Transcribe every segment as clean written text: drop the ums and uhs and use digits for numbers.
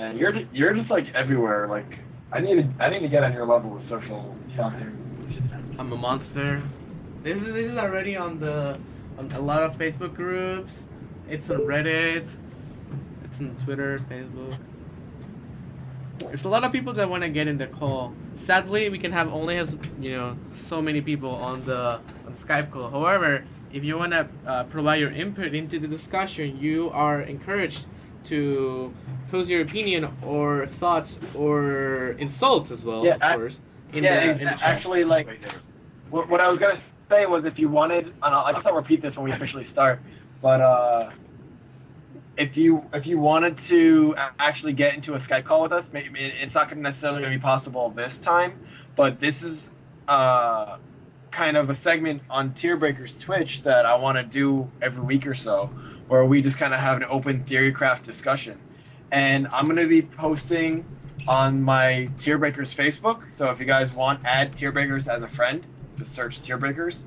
Man, you're just like everywhere. Like I need to get on your level with social talking. I'm a monster. This is already on a lot of Facebook groups. It's on Reddit. It's on Twitter, Facebook. There's a lot of people that want to get in the call. Sadly, we can have only has so many people on the Skype call. However, if you want to provide your input into the discussion, you are encouraged to post your opinion or thoughts or insults as well, Yeah, of course, in the chat. actually, like what I was gonna say was if you wanted, and I guess I'll repeat this when we officially start, but if you wanted to actually get into a Skype call with us, maybe it's not necessarily going to be possible this time, but this is kind of a segment on Tierbreaker's Twitch that I want to do every week or so, where we just kind of have an open TheoryCraft discussion. And I'm going to be posting on my Tierbreakers Facebook, so if you guys want, add Tierbreakers as a friend, just search Tierbreakers.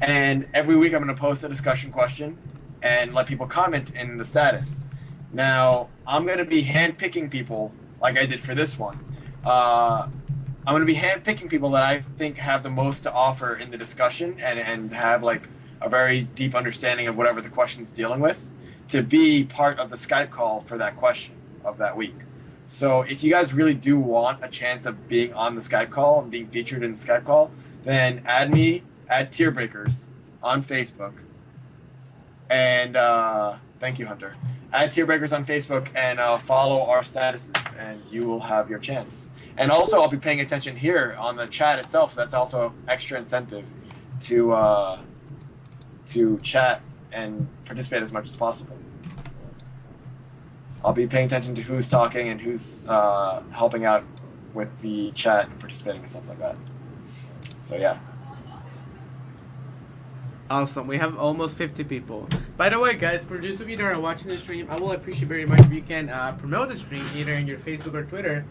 And every week I'm going to post a discussion question and let people comment in the status. Now, I'm going to be handpicking people like I did for this one. I'm going to be handpicking people that I think have the most to offer in the discussion and have like a very deep understanding of whatever the question's dealing with to be part of the Skype call for that question of that week. So if you guys really do want a chance of being on the Skype call and being featured in the Skype call, then add Tierbreakers on Facebook. And thank you, Hunter. Add Tierbreakers on Facebook and follow our statuses, and you will have your chance. And also, I'll be paying attention here on the chat itself, so that's also extra incentive to chat and participate as much as possible. I'll be paying attention to who's talking and who's helping out with the chat and participating and stuff like that. So yeah. Awesome. We have almost 50 people. By the way, guys, for those of you that are watching the stream, I will appreciate very much if you can promote the stream either in your Facebook or Twitter.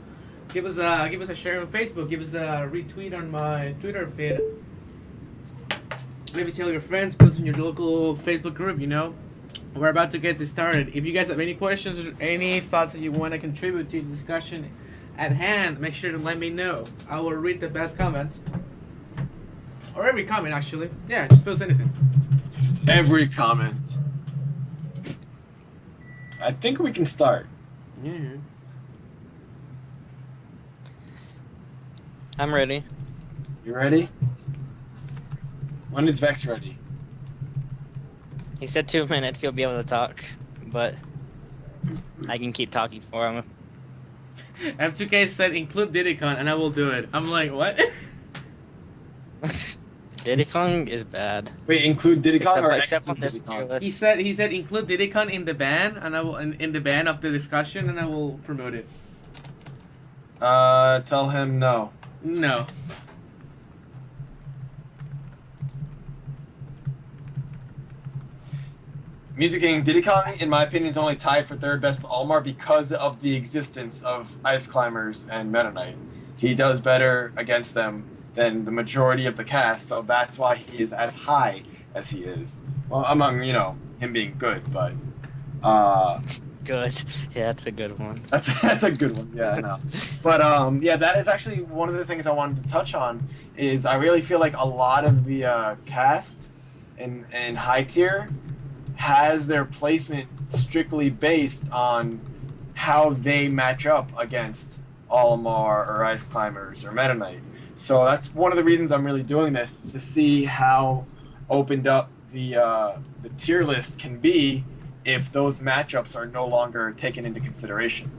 Give us a share on Facebook. Give us a retweet on my Twitter feed. Maybe tell your friends. Post in your local Facebook group. We're about to get this started. If you guys have any questions or any thoughts that you want to contribute to the discussion at hand, make sure to let me know. I will read the best comments. Or every comment, actually. Yeah, just post anything. Every comment. I think we can start. Yeah. I'm ready. You ready? When is Vex ready? He said 2 minutes he'll be able to talk, but I can keep talking for him. F2K said include Diddycon and I will do it. I'm like, what? Diddy Kong is bad. Wait, include Diddycon or except exclude on this Diddycon? tier list. He said include Diddycon in the ban and I will in the ban of the discussion and I will promote it. Tell him no. No. Music King Diddycon, in my opinion, is only tied for third best with Olimar because of the existence of Ice Climbers and Meta Knight. He does better against them than the majority of the cast, so that's why he is as high as he is. Well, among, him being good, but Good. Yeah, that's a good one. that's a good one. Yeah, I know. But yeah, that is actually one of the things I wanted to touch on. Is I really feel like a lot of the cast in high tier has their placement strictly based on how they match up against Olimar or Ice Climbers or Meta Knight. So that's one of the reasons I'm really doing this, is to see how opened up the tier list can be if those matchups are no longer taken into consideration.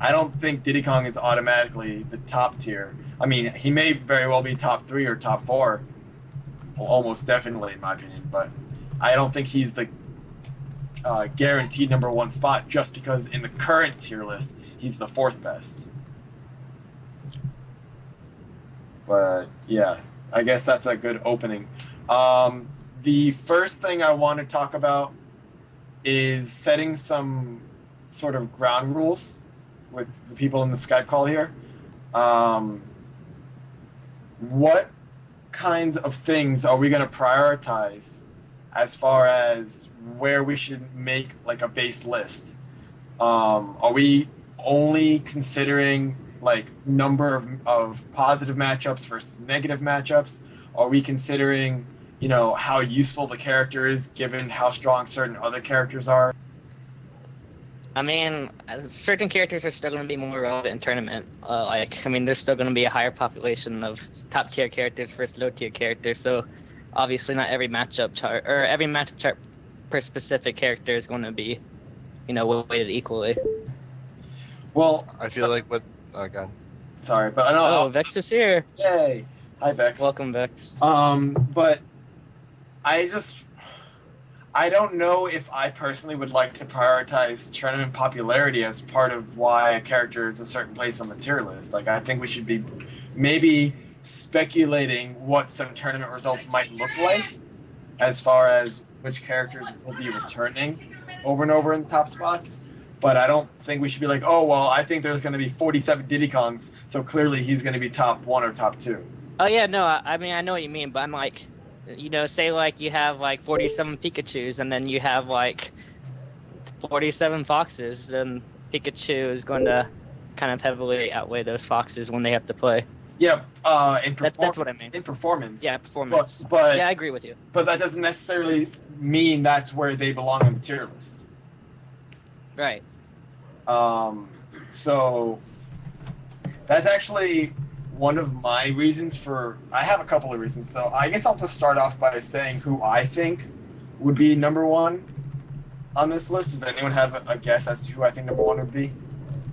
I don't think Diddy Kong is automatically the top tier. I mean, he may very well be top 3 or top 4, almost definitely in my opinion, but I don't think he's the guaranteed #1 spot just because in the current tier list, he's the 4th best. But yeah, I guess that's a good opening. The first thing I want to talk about is setting some sort of ground rules with the people in the Skype call here. What kinds of things are we going to prioritize as far as where we should make like a base list? Are we only considering like number of positive matchups versus negative matchups? Are we considering, you know, how useful the character is given how strong certain other characters are? I mean, certain characters are still going to be more relevant in tournament. Like, I mean, there's still going to be a higher population of top tier characters versus low tier characters. So, obviously, not every matchup chart or every matchup chart per specific character is going to be, you know, weighted equally. Well, I feel like with God. sorry, but I know. Oh, Vex is here. Yay! Hi, Vex. Welcome, Vex. But I don't know if I personally would like to prioritize tournament popularity as part of why a character is a certain place on the tier list. Like, I think we should be maybe speculating what some tournament results might look like as far as which characters will be returning over and over in the top spots. But I don't think we should be like, oh, well, I think there's going to be 47 Diddy Kongs, so clearly he's going to be top 1 or top 2. Oh, yeah, no, I mean, I know what you mean, but I'm like, you know, say like you have like 47 Pikachus and then you have like 47 Foxes, then Pikachu is going to kind of heavily outweigh those Foxes when they have to play. Yeah, in performance. That's what I mean. In performance. Yeah, performance. But yeah, I agree with you. But that doesn't necessarily mean that's where they belong on the tier list. Right. So that's actually one of my reasons for. I have a couple of reasons. So I guess I'll just start off by saying who I think would be number 1 on this list. Does anyone have a guess as to who I think number 1 would be?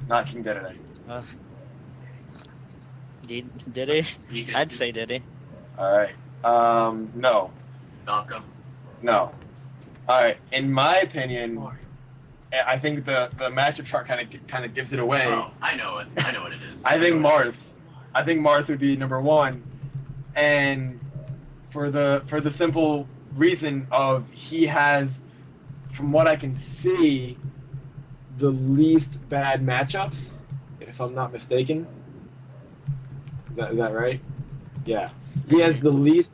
Not King Dedede. Diddy? I'd say Diddy. All right. No. Malcolm. No. All right. In my opinion, I think the matchup chart kind of gives it away. Oh, I know it. I know what it is. I think Marth. I think Marth would be number 1, and for the simple reason of he has, from what I can see, the least bad matchups, if I'm not mistaken. Is that right? Yeah. He has the least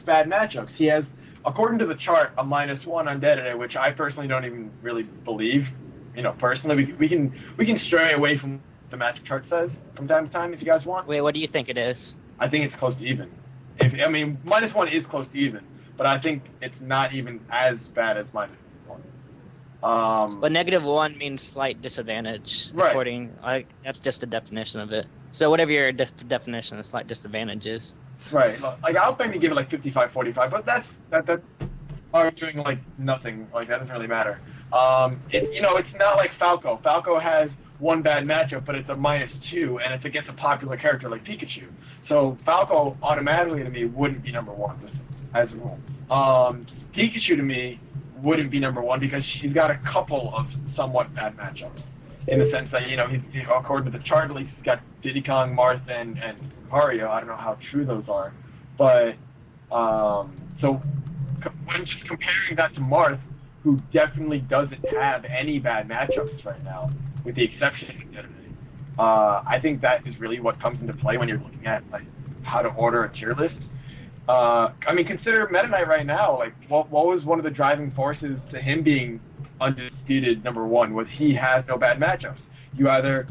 bad matchups. He has, according to the chart, a -1 on Dedede, which I personally don't even really believe. You know, personally, we can stray away from the matchup chart says from time to time if you guys want. Wait, what do you think it is? I think it's close to even. -1 is close to even, but I think it's not even as bad as -1. But -1 means slight disadvantage. Right. According, that's just the definition of it. So whatever your definition of slight disadvantage is. Right. Like I'll maybe give it like 55-45, but that's arguing like nothing. Like that doesn't really matter. It's not like Falco. Falco has one bad matchup, but it's a -2, and it's against a popular character like Pikachu. So Falco automatically to me wouldn't be number 1, just as a rule. Pikachu to me wouldn't be number 1 because he's got a couple of somewhat bad matchups. In the sense that, he's according to the chart, at least he's got Diddy Kong, Marth, and Mario. I don't know how true those are. But, so when just comparing that to Marth, who definitely doesn't have any bad matchups right now, with the exception of Dedede, I think that is really what comes into play when you're looking at like how to order a tier list. Consider Meta Knight right now. Like, what was one of the driving forces to him being undisputed number 1? Was he has no bad matchups. You either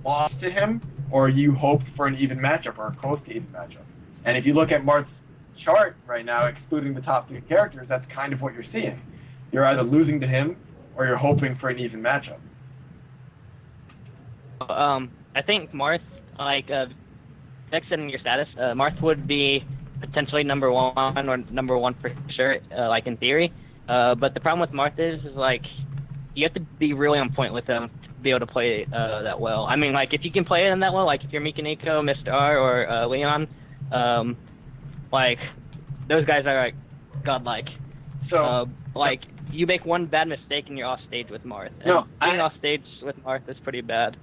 lost to him or you hoped for an even matchup or a close to even matchup. And if you look at Marth's chart right now, excluding the top 3 characters, that's kind of what you're seeing. You're either losing to him or you're hoping for an even matchup. I think Marth, like, in your status, Marth would be potentially number 1 or number 1 for sure, like in theory. But the problem with Marth is like, you have to be really on point with him to be able to play that well. I mean, like, if you can play him that well, like if you're Mikaneko, Mr. R, or Leon, like, those guys are like godlike. So, like, you make one bad mistake and you're off stage with Marth. And being off stage with Marth is pretty bad.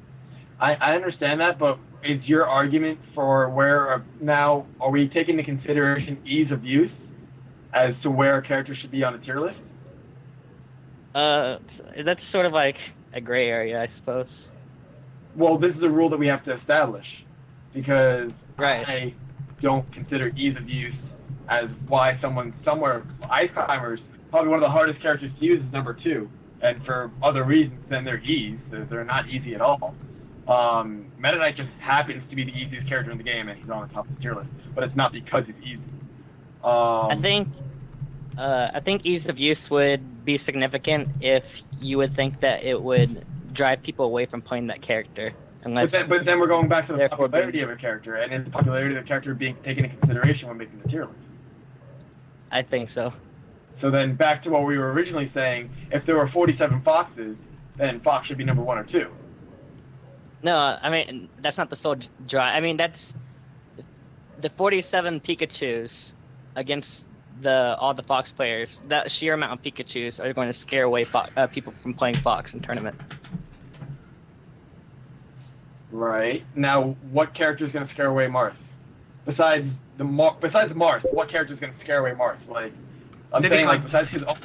I understand that, but is your argument for where now are we taking into consideration ease of use as to where a character should be on a tier list? That's sort of like a gray area, I suppose. Well, this is a rule that we have to establish because right. I don't consider ease of use as why someone somewhere. Ice Climbers, probably one of the hardest characters to use, is number 2, and for other reasons than their ease. They're not easy at all. Meta Knight just happens to be the easiest character in the game, and he's on the top of the tier list. But it's not because he's easy. I think ease of use would be significant if you would think that it would drive people away from playing that character. But then we're going back to the popularity of a character, and is the popularity of the character being taken into consideration when making the tier list? I think so. So then back to what we were originally saying, if there were 47 Foxes, then Fox should be number 1 or 2. No, I mean, that's not the sole drive. I mean, that's the 47 Pikachus against all the Fox players. That sheer amount of Pikachus are going to scare away people from playing Fox in tournament. Right. Now, what character is going to scare away Marth? Besides Marth, what character is going to scare away Marth? Like, I'm saying, like, besides his own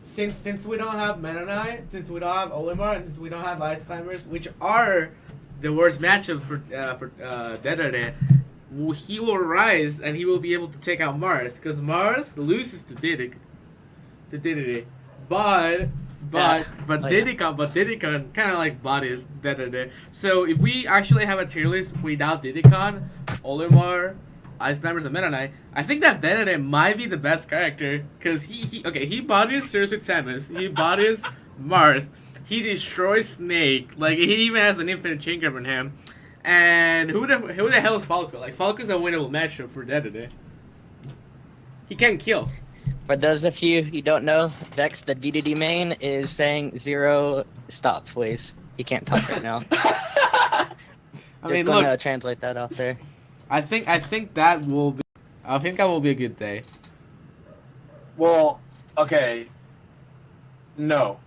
Since we don't have Meta Knight, since we don't have Olimar, and since we don't have Ice Climbers, which are the worst matchups for Dedede, he will rise and he will be able to take out Marth, because Marth loses to Dedede. But Diddycon kind of like bodies Dedede. So if we actually have a tier list without Diddycon, Olimar, Ice Climbers, and Meta Knight, I think that Dedede might be the best character, because he bodies Cirrus with Samus, he bodies Mars, he destroys Snake, like he even has an infinite chain grab on him, and who the hell is Falco? Like, Falco's a winnable matchup for Dedede. He can kill. For those of you who don't know, Vex, the DDD main, is saying Zero, stop, please. He can't talk right now. Gonna translate that out there. I think that will be a good day. Well, okay. No.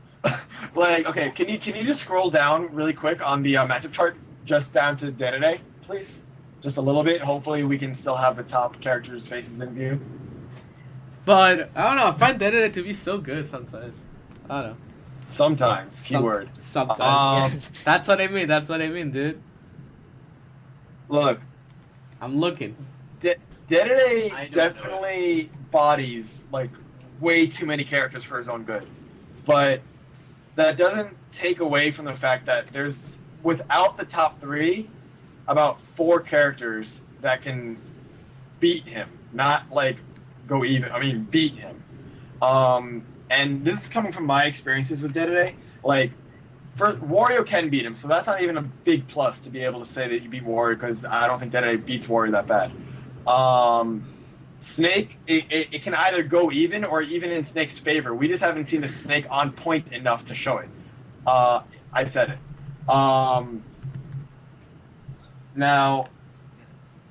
Like, okay, can you just scroll down really quick on the matchup chart, just down to Dedede, please? Just a little bit. Hopefully we can still have the top characters' faces in view. But, I don't know, I find Dedede to be so good sometimes. I don't know. Sometimes, keyword. Sometimes. That's what I mean, dude. Look. I'm looking. Dedede definitely bodies, like, way too many characters for his own good. But that doesn't take away from the fact that there's, without the top 3, about 4 characters that can beat him. Not, like, go even. I mean, beat him. And this is coming from my experiences with Dedede. Like, first, Wario can beat him, so that's not even a big plus to be able to say that you beat Wario, because I don't think Dedede beats Wario that bad. Snake, it can either go even or even in Snake's favor. We just haven't seen the Snake on point enough to show it. I said it. Now,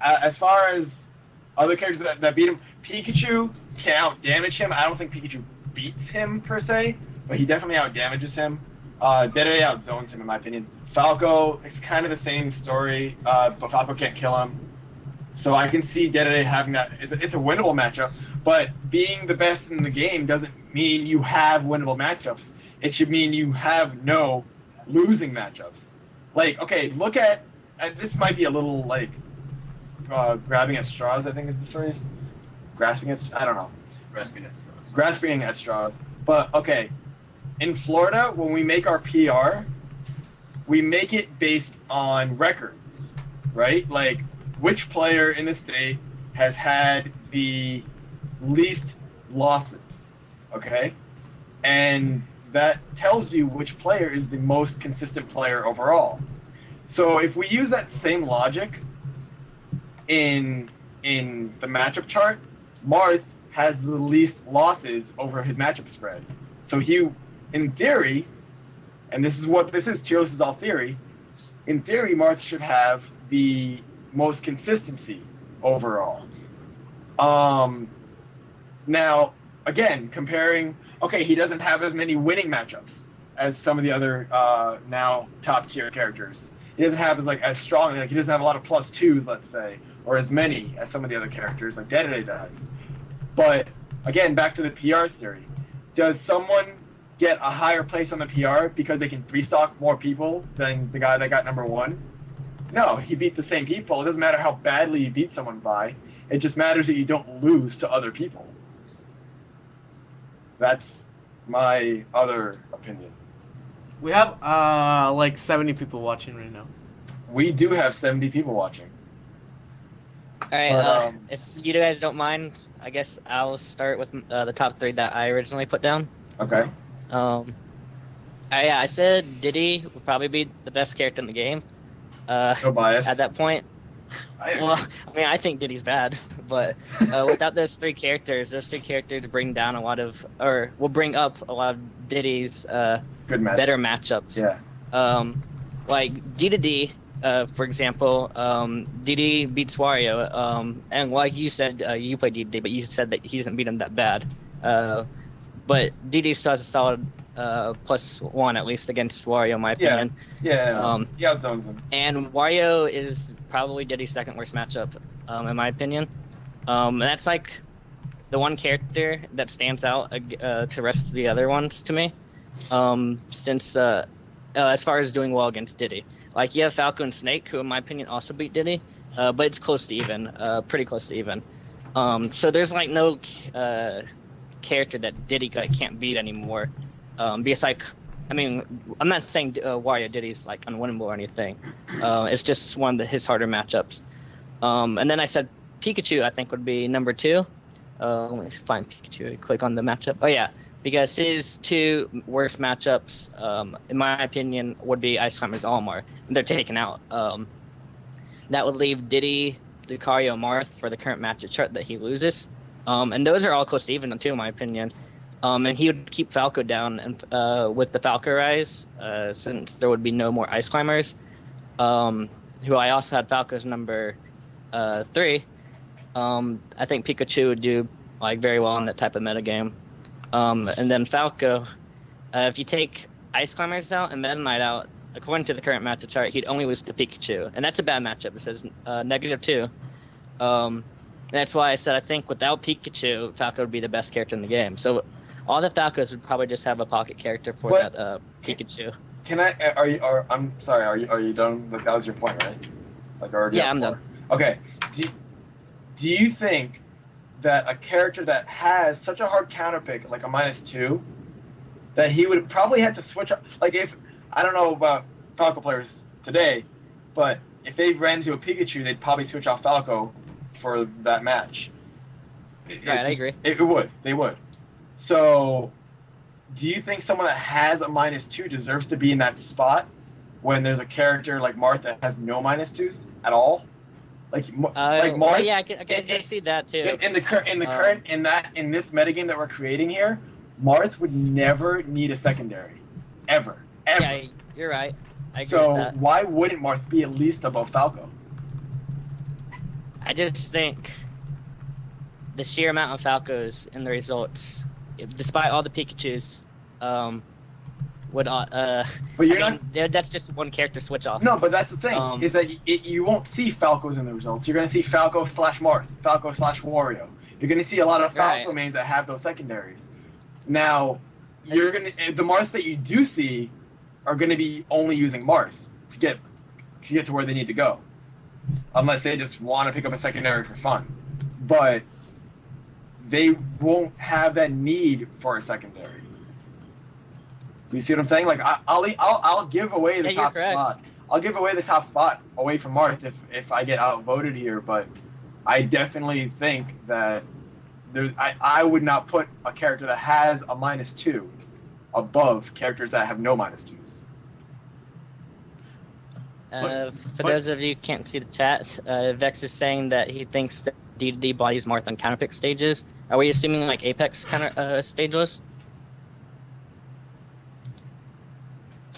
as far as other characters that beat him, Pikachu can out-damage him. I don't think Pikachu beats him, per se, but he definitely out-damages him. Dedede out-zones him, in my opinion. Falco, it's kind of the same story, but Falco can't kill him. So I can see Dedede having that. It's a winnable matchup, but being the best in the game doesn't mean you have winnable matchups. It should mean you have no losing matchups. Like, okay, look at this might be a little, like, grabbing at straws, I think is the phrase. Grasping at, I don't know. Grasping at straws. Grasping at straws. But, okay, in Florida, when we make our PR, we make it based on records, right? Like, which player in the state has had the least losses, okay? And that tells you which player is the most consistent player overall. So if we use that same logic in the matchup chart, Marth has the least losses over his matchup spread. So he, in theory, and this is what this is, Tierless is all theory, in theory Marth should have the most consistency overall. Now, again, comparing, okay, he doesn't have as many winning matchups as some of the other now top tier characters. He doesn't have as strong, like he doesn't have a lot of +2s, let's say, or as many as some of the other characters like Dedede does. But again, back to the PR theory. Does someone get a higher place on the PR because they can free-stock more people than the guy that got number 1? No, he beat the same people. It doesn't matter how badly you beat someone by. It just matters that you don't lose to other people. That's my other opinion. We have like 70 people watching right now. We do have 70 people watching. All right. But, If you guys don't mind, I guess I'll start with the top 3 that I originally put down. Okay. I said Diddy would probably be the best character in the game. No bias. At that point. Well, I mean, I think Diddy's bad, but without those 3 characters, bring down a lot of, or will bring up a lot of Diddy's Good better matchups. Yeah. Like D, for example, Diddy beats Wario, and like you said, you played Diddy, but you said that he doesn't beat him that bad. But Diddy still has a solid +1 at least against Wario, in my opinion. Yeah. Yeah, outzones him. And Wario is probably Diddy's second worst matchup, in my opinion. And that's like the one character that stands out to the rest of the other ones to me. Since as far as doing well against Diddy, like you have Falco and Snake, who in my opinion also beat Diddy, but it's close to even, pretty close to even. So there's like no character that Diddy can't beat anymore. Because like, I mean, I'm not saying Wario Diddy's like unwinnable or anything. It's just one of his harder matchups. And then I said Pikachu, I think, would be number 2. Let me find Pikachu. Click on the matchup. Oh yeah, because his 2 worst matchups, in my opinion, would be Ice Climbers Olimar, and they're taken out. That would leave Diddy, Lucario, Marth for the current matchup chart that he loses. And those are all close to even too, in my opinion. And he would keep Falco down and with the Falco Rise, since there would be no more Ice Climbers, who I also had Falco as number 3. I think Pikachu would do like very well in that type of metagame. And then Falco, if you take Ice Climbers out and Meta Knight out, according to the current matchup chart, he'd only lose to Pikachu, and that's a bad matchup. It says -2. That's why I said I think without Pikachu, Falco would be the best character in the game. So all the Falcos would probably just have a pocket character for that Pikachu. Can I? I'm sorry. Are you done? Like, that was your point, right? Like already. Yeah, I'm done. Okay. Do you think that a character that has such a hard counter pick, like a -2, that he would probably have to switch up? Like if I don't know about Falco players today, but if they ran into a Pikachu, they'd probably switch off Falco for that match. I agree. It would. They would. So, do you think someone that has a -2 deserves to be in that spot when there's a character like Marth that has no -2s at all? Like Marth. Yeah, I can see that too. In this metagame that we're creating here, Marth would never need a secondary, ever. Yeah, you're right. I agree with that. So why wouldn't Marth be at least above Falco? I just think the sheer amount of Falcos in the results, despite all the Pikachus, would but you're that's just one character switch off. No, but that's the thing is that you won't see Falcos in the results. You're gonna see Falco / Marth, Falco / Wario. You're gonna see a lot of Falco mains that have those secondaries. Now, the Marths that you do see are gonna be only using Marth to get to where they need to go, unless they just want to pick up a secondary for fun. But they won't have that need for a secondary. Do you see what I'm saying? Like I'll give away the top spot. I'll give away the top spot away from Marth if I get outvoted here. But I definitely think that I would not put a character that has a -2 above characters that have no -2s. For those of you who can't see the chat, Vex is saying that he thinks that D&D bodies Marth on counterpick stages. Are we assuming like Apex stage list?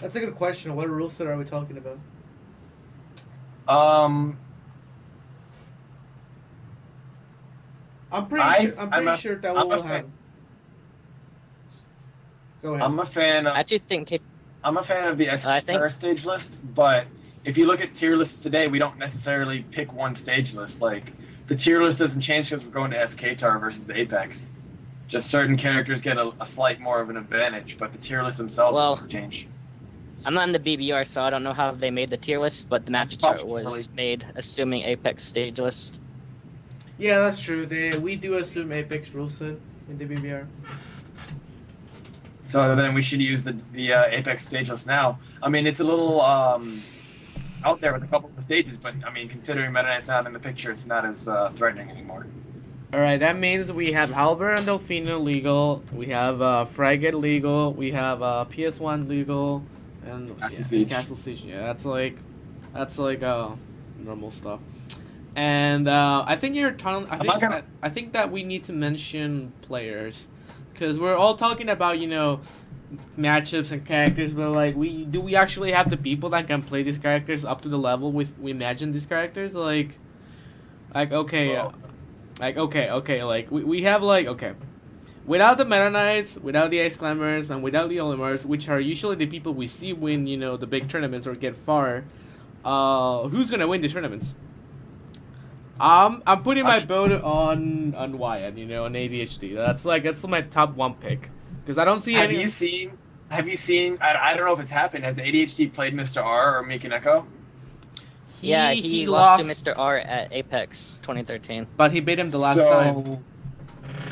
That's a good question. What rule set are we talking about? I'm pretty sure that will happen. Go ahead. I'm a fan of the SKTR stage list, but if you look at tier lists today, we don't necessarily pick one stage list. Like, the tier list doesn't change because we're going to SKTR versus Apex. Just certain characters get a slight more of an advantage, but the tier list themselves doesn't change. I'm not in the BBR, so I don't know how they made the tier list, but the match chart was made assuming Apex stage list. Yeah, that's true. We do assume Apex rule set in the BBR. So then we should use the Apex stageless now. I mean, it's a little out there with a couple of the stages, but I mean, considering Meta Knight's not in the picture, it's not as threatening anymore. Alright, that means we have Halberd and Delfino legal, we have Frigate legal, we have PS1 legal, and Castle Siege. Yeah, that's like normal stuff. And I think I think that we need to mention players, because we're all talking about, you know, matchups and characters, but like, do we actually have the people that can play these characters up to the level we imagine these characters? Like okay. Well, Like, we have, like, okay. Without the Meta Knights, without the Ice Climbers, and without the Olimars, which are usually the people we see win, you know, the big tournaments or get far, who's gonna win these tournaments? I'm putting my vote on Wyatt, you know, on ADHD. That's my top 1 pick. Because I don't see any... Have you seen, I don't know if it's happened, has ADHD played Mr. R or Mikaneko? Yeah, he lost to Mr. R at Apex 2013. But he beat him the last time.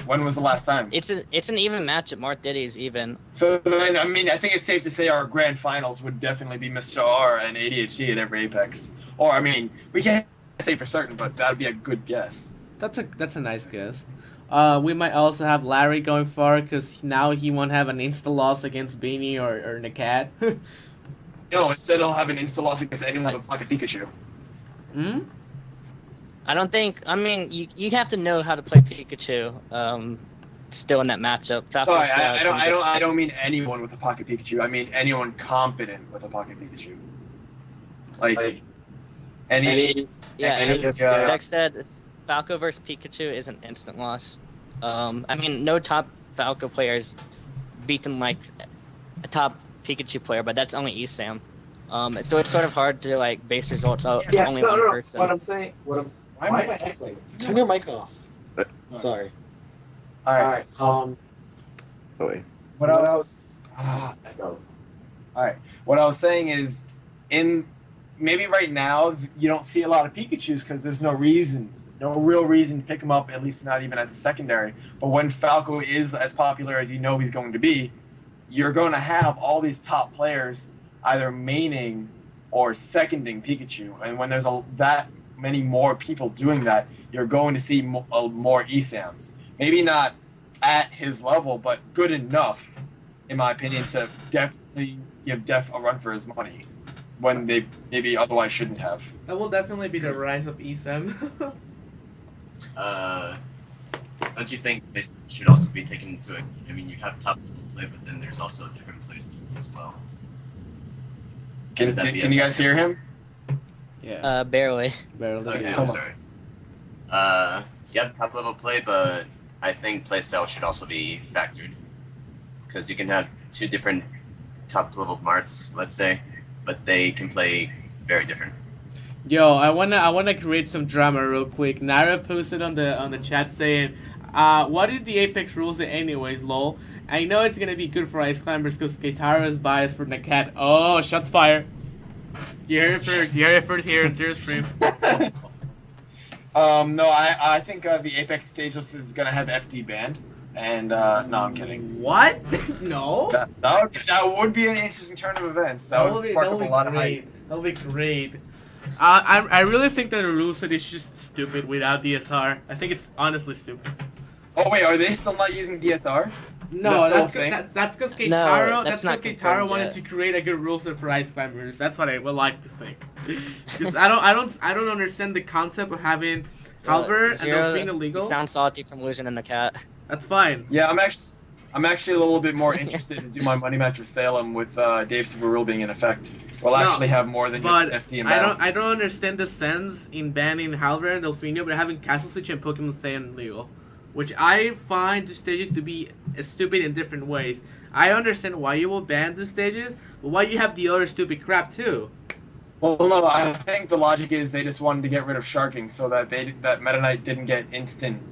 When was the last time? It's an even match at Mark Diddy's even. So then, I mean, I think it's safe to say our grand finals would definitely be Mr. R and ADHD at every Apex. Or, I mean, we can't say for certain, but that would be a good guess. That's a nice guess. We might also have Larry going far, because now he won't have an insta loss against Beanie or Nakat. No, instead he'll have an insta loss against anyone with Pocket Pikachu. Hmm? I don't think. I mean, you have to know how to play Pikachu. Still in that matchup. Sorry, I don't mean anyone with a Pocket Pikachu. I mean anyone competent with a Pocket Pikachu. Like any. Yeah, any, as Dex said, Falco versus Pikachu is an instant loss. I mean, no top Falco players beaten like a top Pikachu player, but that's only ESAM. So it's sort of hard to like base results out only one person. What I'm saying, why am I echoing? Turn your mic off. Sorry. All right. Wait. What else? Echo. All right. What I was saying is, maybe right now you don't see a lot of Pikachu's because there's no real reason to pick him up, at least not even as a secondary. But when Falco is as popular as you know he's going to be, you're going to have all these top players either maining or seconding Pikachu. And when there's that many more people doing that, you're going to see more ESAMs. Maybe not at his level, but good enough, in my opinion, to definitely give Def a run for his money when they maybe otherwise shouldn't have. That will definitely be the rise of ESAM. Don't you think this should also be taken into it? I mean, you have top level play, but then there's also different play styles as well. Can you guys hear him? Yeah. Barely. Okay, Yeah. I'm sorry. You have top level play, but I think playstyle should also be factored. Because you can have 2 different top level Marths, let's say, but they can play very different. Yo, I wanna create some drama real quick. Naira posted on the chat saying, what is the Apex rules anyways, lol? I know it's gonna be good for Ice Climbers because Keitaro is biased for Nakat. Oh, shots fired. You heard it first. You heard it first here in Zero Stream. No, I think the Apex stageless is gonna have FD banned, and no, I'm kidding. What? No. That would be an interesting turn of events. That would spark up a lot of hype. That would be great. I really think that the rule set is just stupid without DSR. I think it's honestly stupid. Oh wait, are they still not using DSR? No, that's because Keitaro. that's That's because not Keitaro confirmed wanted yet. to create a good rule set for Ice Climbers. That's what I would like to think. Because I don't understand the concept of having Halberd and Zero Delfino legal. sound salty from losing in the cat. That's fine. Yeah, I'm actually a little bit more interested to do my money match with Salem with Dave Super Rule being in effect. We'll actually have more than But just FD and I Battlefield. don't understand the sense in banning Halberd and Delfino, but having Castle Switch and Pokemon stay illegal, which I find the stages to be stupid in different ways. I understand why you will ban the stages, but why you have the other stupid crap too. Well, no, I think the logic is they just wanted to get rid of sharking so that that Meta Knight didn't get instant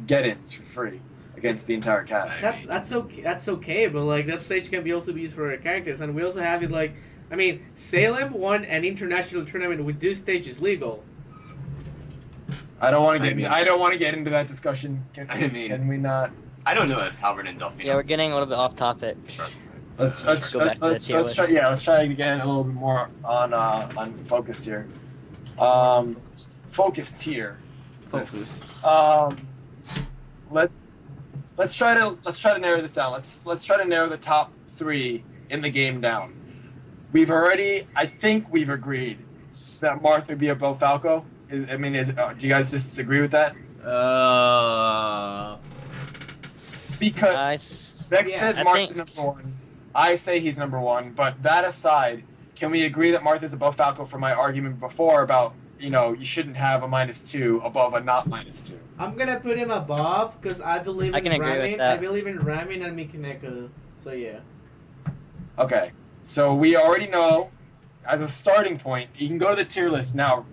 get-ins for free against the entire cast. That's okay. That's okay, but like that stage can be also be used for our characters, and we also have it like, I mean, Salem won an international tournament with this stages legal. I don't want to get into that discussion. Can we not? I don't know if Halberd and Delphine. Yeah, we're getting a little bit off topic. Sure. Let's go back to the tier let's try. list. Yeah, let's try again a little bit more on focused here. Focused here. Focus. Let's try to narrow this down. Let's try to narrow the top 3 in the game down. I think we've agreed that Marth would be above Falco. Do you guys disagree with that? Because Vex says Marth is number 1. I say he's number 1. But that aside, can we agree that Marth is above Falco for my argument before about, you shouldn't have a -2 above a not -2? I'm gonna put him above because I believe I can in agree with Ramin. that. I believe in Ramin and Mikineko. So yeah. Okay. So we already know, as a starting point, you can go to the tier list now,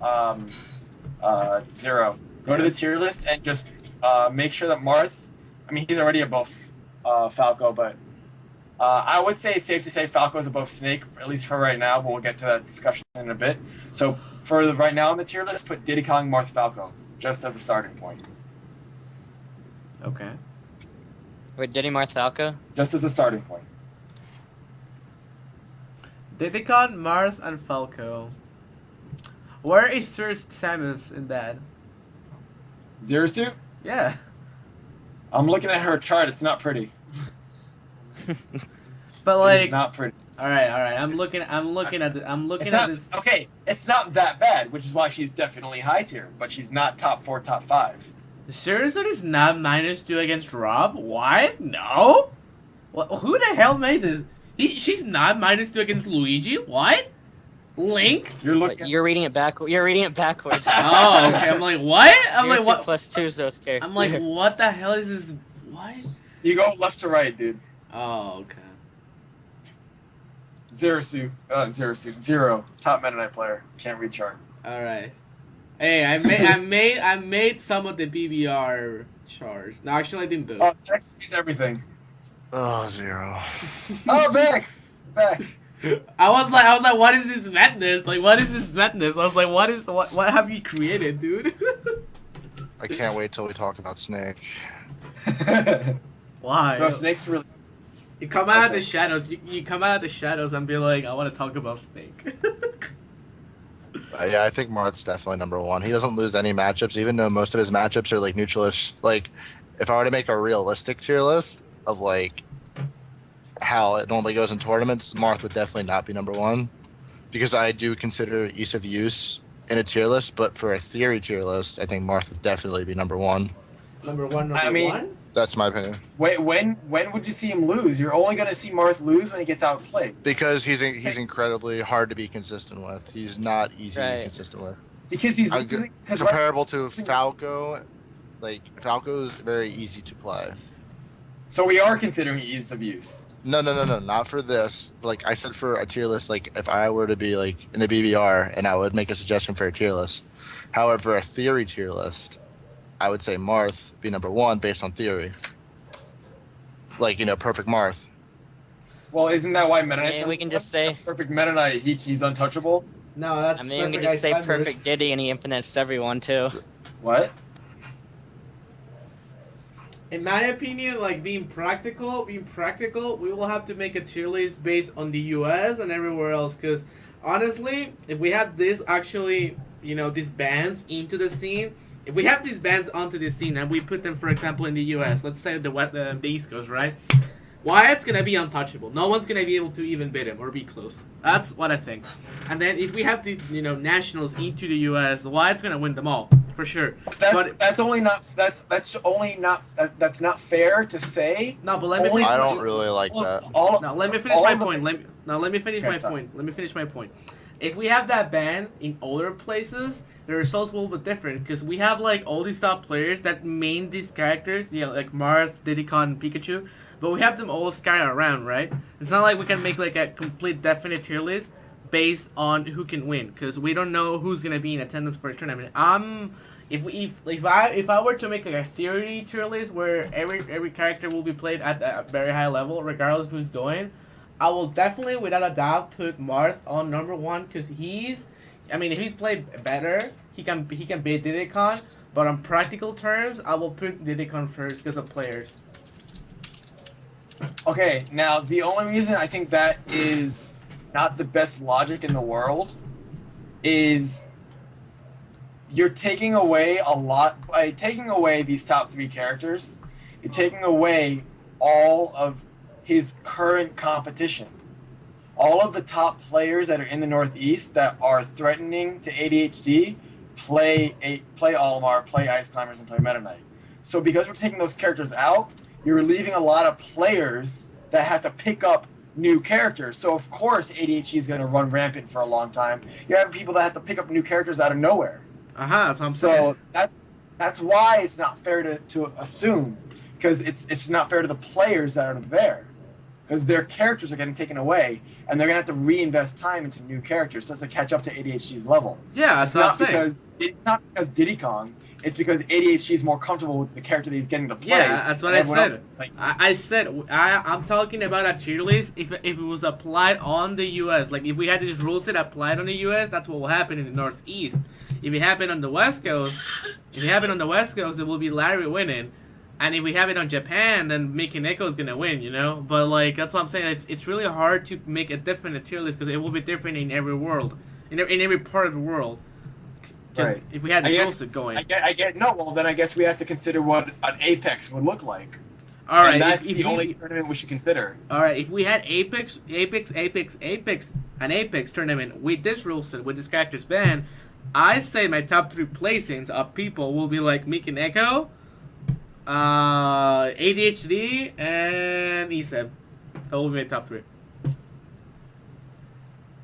Zero. Go to the tier list and just make sure that Marth, he's already above Falco, but I would say it's safe to say Falco is above Snake, at least for right now, but we'll get to that discussion in a bit. So for right now on the tier list, put Diddy Kong, Marth, Falco, just as a starting point. Okay. Wait, Diddy Marth Falco? Just as a starting point. Didicon, Marth, and Falco. Where is Sir Samus in that? Zero Suit? Yeah. I'm looking at her chart, it's not pretty. But like, it's not pretty. all right. I'm looking at this. Okay, it's not that bad, which is why she's definitely high tier, but she's not top 4, top 5. Seriously, is not -2 against Rob? What? No. What? Who the hell made this? She's not -2 against Luigi. What? Link? You're looking. But you're reading it backwards. You're reading it backwards. Oh, okay. I'm like, what? I'm like, what? +2 is so scary. I'm like, what the hell is this? What? You go left to right, dude. Oh, okay. Zero Suit. Zero. Top Meta Knight player. Can't read chart. All right. Hey, I made some of the BBR charts. No, actually, I didn't do it. Oh, Jackson needs everything. Oh, Zero. Oh, back. I was like, what is this madness? Like, what is this madness? I was like, what have you created, dude? I can't wait till we talk about Snake. Why? No, Snake's really. You come out of the shadows. You come out of the shadows and be like, I want to talk about Snake. Yeah, I think Marth's definitely number 1. He doesn't lose any matchups, even though most of his matchups are like neutralish. Like, if I were to make a realistic tier list of like how it normally goes in tournaments, Marth would definitely not be number 1, because I do consider ease of use in a tier list. But for a theory tier list, I think Marth would definitely be number 1. Number one. one? That's my opinion. Wait, when would you see him lose? You're only going to see Marth lose when he gets outplayed. Because he's incredibly hard to be consistent with. He's not easy to be consistent with. Because he's comparable to Falco. Like, Falco is very easy to play. So we are considering ease of use. No, not for this. Like I said, for a tier list, like if I were to be like in the BBR and I would make a suggestion for a tier list. However, a theory tier list, I would say Marth be number 1 based on theory. Like, perfect Marth. Well, isn't that why Meta Knight's we can just say perfect Meta Knight? He's untouchable. No, that's. I mean, we can just say perfect Diddy and he infinite's everyone too. What? In my opinion, like being practical, we will have to make a tier list based on the US and everywhere else. Because honestly, if we had this actually, these bands into the scene, if we have these bands onto the scene and we put them, for example, in the US, let's say the East Coast, right? Wyatt's gonna be untouchable. No one's gonna be able to even beat him or be close. That's what I think. And then if we have the nationals into the US, Wyatt's gonna win them all for sure. That's not fair to say. No, but let me. I don't really like that. Let me finish my point. Let me finish my point. Let me finish my point. If we have that ban in other places, the results will be different because we have like all these top players that main these characters, like Marth, Didicon, and Pikachu. But we have them all scattered around, right? It's not like we can make like a complete definite tier list based on who can win, because we don't know who's gonna be in attendance for a tournament. If I were to make like a theory tier list where every character will be played at a very high level, regardless of who's going, I will definitely, without a doubt, put Marth on number 1 because if he's played better, he can beat Didicon. But on practical terms, I will put Didicon first because of players. Okay, now the only reason I think that is not the best logic in the world is you're taking away a lot by taking away these top 3 characters. You're taking away all of his current competition. All of the top players that are in the Northeast that are threatening to ADHD play Olimar, play Ice Climbers, and play Meta Knight. So because we're taking those characters out, you're leaving a lot of players that have to pick up new characters. So of course ADHD is going to run rampant for a long time. You have people that have to pick up new characters out of nowhere. That's what I'm saying. So that's why it's not fair to assume, because it's not fair to the players that are there, because their characters are getting taken away, and they're gonna have to reinvest time into new characters just to catch up to ADHD's level. Yeah, that's what I'm saying. It's not because Diddy Kong. It's because ADHD is more comfortable with the character that he's getting to play. Yeah, that's what I said. Else, like, I said I'm talking about a tier list if it was applied on the U.S. Like if we had this rule set applied on the U.S., that's what will happen in the Northeast. If it happened on the West Coast, it will be Larry winning. And if we have it on Japan, then Mickey Neko is gonna win, you know. But like that's what I'm saying. It's really hard to make a different tier list because it will be different in every world, in every part of the world. Right. If we had the rules going, I get no. Well, then I guess we have to consider what an Apex would look like. All right, and that's the only tournament we should consider. All right, if we had Apex, an Apex tournament with this rule set, with this characters banned, I say my top 3 placings of people will be like Mickey Neko, ADHD, and ESEB. That will be my top 3.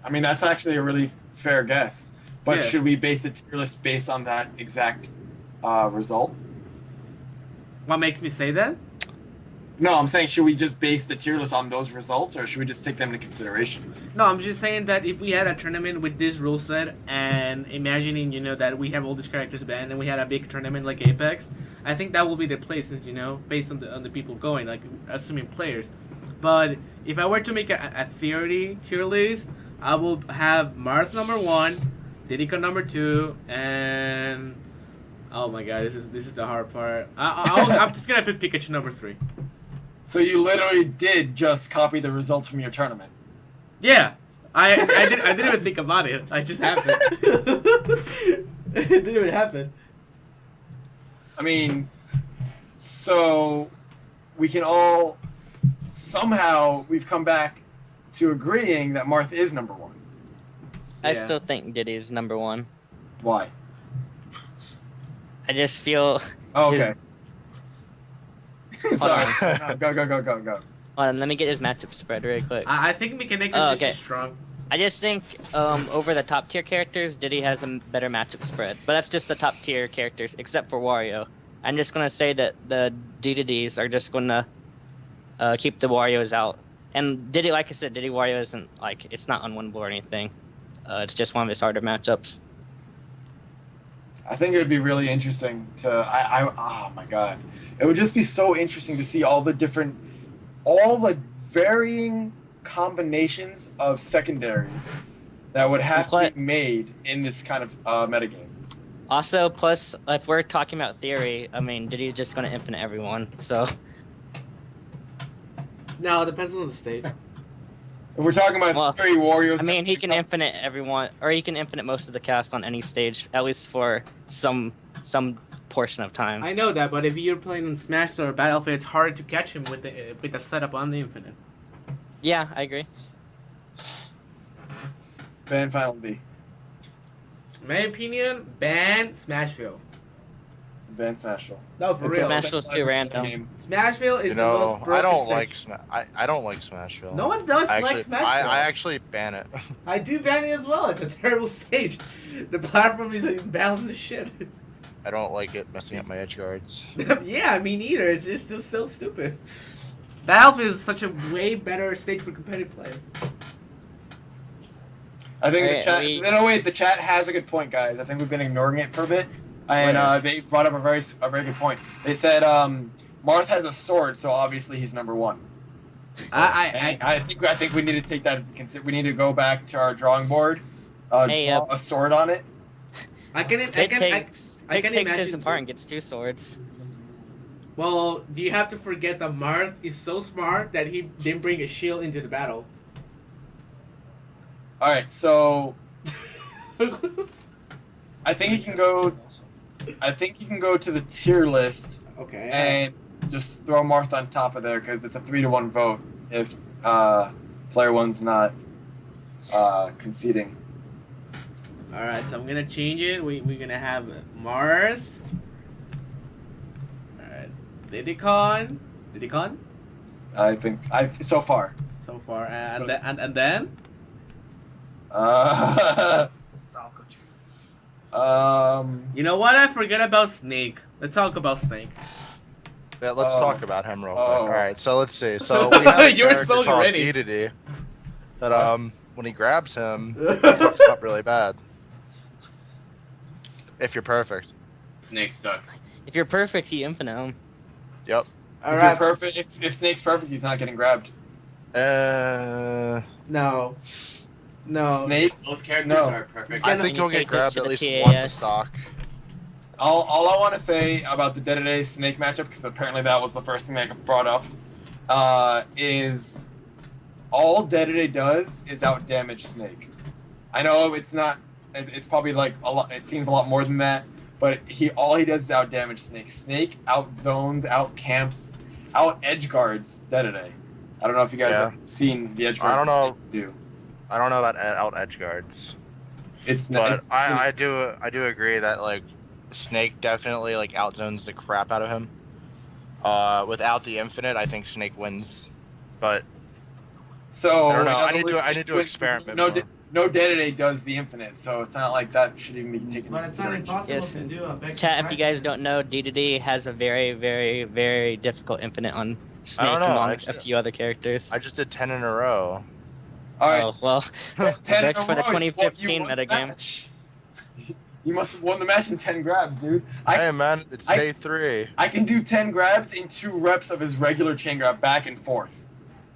I mean, that's actually a really fair guess. But Yeah. should we base the tier list based on that exact result? What makes me say that? No, I'm saying should we just base the tier list on those results, or should we just take them into consideration? No, I'm just saying that if we had a tournament with this rule set and imagining, you know, that we have all these characters banned and we had a big tournament like Apex, I think that will be the places, you know, based on the people going, like assuming players. But if I were to make a theory tier list, I will have Mars number 1, Diddyco number 2, and oh my god, this is the hard part. I'm just gonna put Pikachu number 3. So you literally did just copy the results from your tournament. Yeah, I didn't even think about it. I just happened. It didn't even happen. I mean, so we can all somehow we've come back to agreeing that Marth is number 1. I Yeah. still think Diddy's number 1. Why? I just feel. Oh, okay. Hold Sorry. No, go. Hold on, let me get his matchup spread really quick. I think Mechanic is Oh, just okay. too strong. I just think over the top tier characters, Diddy has a better matchup spread. But that's just the top tier characters, except for Wario. I'm just gonna say that the D2Ds are just gonna keep the Warios out. And Diddy, like I said, Diddy Wario isn't like it's not unwinnable or anything. It's just one of his harder matchups. I think it would be really interesting to. Oh my god, it would just be so interesting to see all the varying combinations of secondaries that would have to be made in this kind of metagame. Also, plus, if we're talking about theory, I mean, Diddy's just gonna infinite everyone. So No, it depends on the stage. If we're talking about Theory Warriors, I mean, he can infinite everyone, or he can infinite most of the cast on any stage, at least for some portion of time. I know that, but if you're playing on Smash or Battlefield, it's hard to catch him with the setup on the Infinite. Yeah, I agree. ban Final B. In my opinion, ban Smashville. Ban Smashville. No, for It's real. a- Smashville's too random. Smashville is You the know, most broken I don't stage. like I don't like Smashville. No one does like Smashville. I actually ban it. I do ban it as well. It's a terrible stage. The platform is imbalanced as shit. I don't like it messing up my edge guards. Yeah, me neither. It's just still stupid. Battlefield is such a way better stage for competitive play. I think the Wait, chat. we- No, wait. The chat has a good point, guys. I think we've been ignoring it for a bit, and they brought up a very good point. They said Marth has a sword, so obviously he's number one. I think we need to take that. We need to go back to our drawing board, Hey, draw a sword on it. I can Pig takes imagine his apart and gets 2 swords. Well, do you have to forget that Marth is so smart that he didn't bring a shield into the battle? All right, so I think you can go. I think you can go to the tier list Okay. and just throw Marth on top of there because it's a 3-1 vote if player one's not conceding. Alright, so I'm gonna change it. We're gonna have Marth. Alright. Didicon. Didicon? I think so far. So far. That's And, what and then? You know what? I forget about Snake. Let's talk about Snake. Yeah, let's Oh. talk about him real quick. Oh. All right, so let's see. So we have a You were character so called ready. Dedede that when he grabs him, he fucks up really bad. If you're perfect. Snake sucks. If you're perfect, you infinite him. Yep. If you're Alright. perfect, if Snake's perfect, he's not getting grabbed. No. No. Snake. Both characters No. are perfect. I Can think you you'll get take this grabbed to at the least TAS? once a stock. All I want to say about the Dead-to-Day Snake matchup, because apparently that was the first thing that got brought up, is all Dead-to-Day does is outdamage Snake. I know it's not, it's probably like a lot, it seems a lot more than that, but all he does is outdamage Snake. Snake out-zones, out-camps, out-edge guards Dead-to-Day. I don't know if you guys Yeah. have seen the edge I guards don't that know. Snake do. I don't know about out edge guards, It's but it's, I do agree that like Snake definitely like outzones the crap out of him. Without the infinite, I think Snake wins, but so I don't know. in I other need to- words, I need it's to when- experiment No, more. no Dead-to-Day does the infinite, so it's not like that should even be taken. But into it's not consideration. impossible Yes, to do. A Chat, if you guys don't know, D2D has a very, very, very difficult infinite on Snake know, among I a just- few other characters. I just did 10 in a row. All right. Oh, well, 10 Vex in a for the row, you 2015 won the metagame. match. You must have won the match in 10 grabs, dude. Hey man, it's I- day 3. I can do 10 grabs in 2 reps of his regular chain grab back and forth.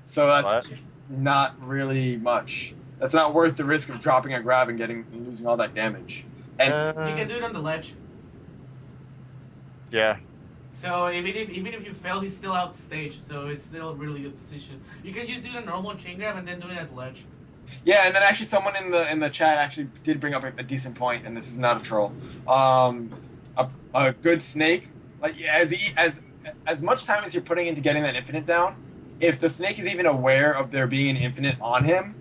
So that's What? not really much. That's not worth the risk of dropping a grab and losing all that damage. And You can do it on the ledge. Yeah. So even if you fail, he's still out stage. So it's still a really good position. You can just do the normal chain grab and then do it at the ledge. yeah, and then actually someone in the chat actually did bring up a decent point, and this is not a troll. A good Snake, like as much time as you're putting into getting that infinite down, if the Snake is even aware of there being an infinite on him,